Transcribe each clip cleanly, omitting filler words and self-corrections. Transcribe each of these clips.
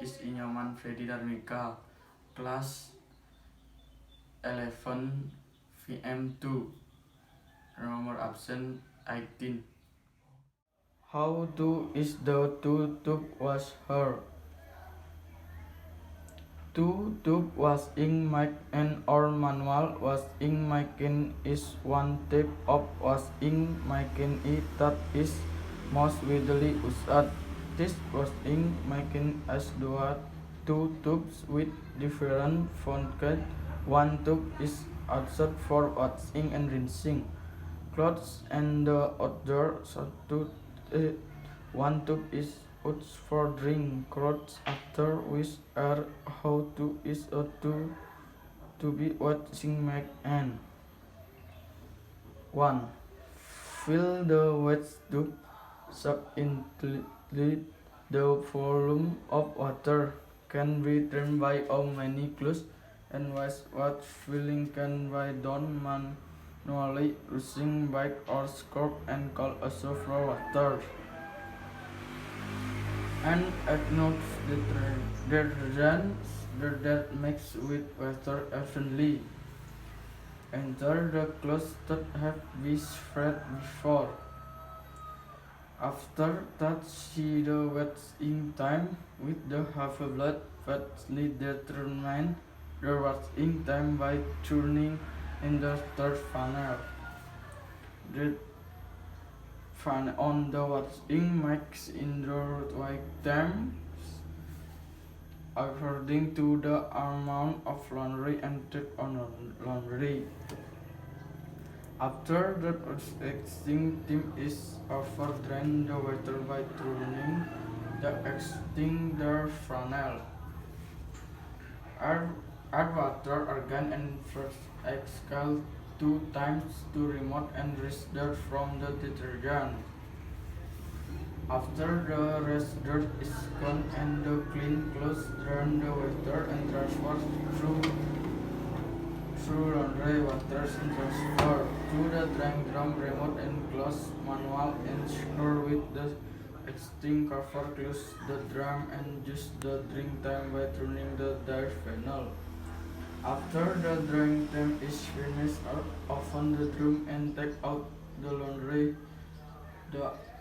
is Inyoman Freddy Darmika, class 11 VM2, nomor absen 18. How to is the two tube washer? Two tube washing machine or manual washing machine is one type of washing machine that is most widely used. This washing machine has two tubes with different functions. One tube is used for washing and rinsing clothes, and the other one tube is used for drying clothes. After which are how to is a to be washing machine. 1. Fill the wet tube until the volume of water can be turned by how many clothes and what filling can be done manually using bike or scoop and cold also flow water. And acknowledge detergents that mix with water evenly. Enter the clothes that have been spread before. After that, see the washing time with the half-blood fastly determine the washing time by turning in the third funnel. On the washing makes in the right time according to the amount of laundry and take on laundry. After the washing time is over, drain the water by turning the extinguisher funnel. Add water, argon, and fresh alcohol 2 times to remove and rinse dirt from the detergent. After the rest dirt is gone and the clean clothes, drain the water and transfer through laundry water and transfer to the drying drum. Remove and close manual and secure with the existing cover. Close the drum and use the drying time by turning the dye funnel. After the drying time is finished, open the drum and take out the laundry.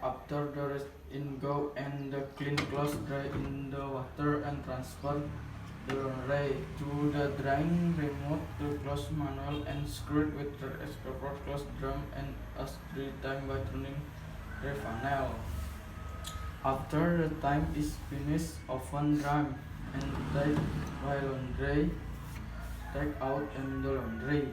After the rest in go and the clean clothes dry in the water and transfer the laundry to the drying. Remove the clothes manual and screw it with the cover. Close drum and dry time by turning the funnel. After the time is finished, open drum and take by laundry. Take out in the laundry.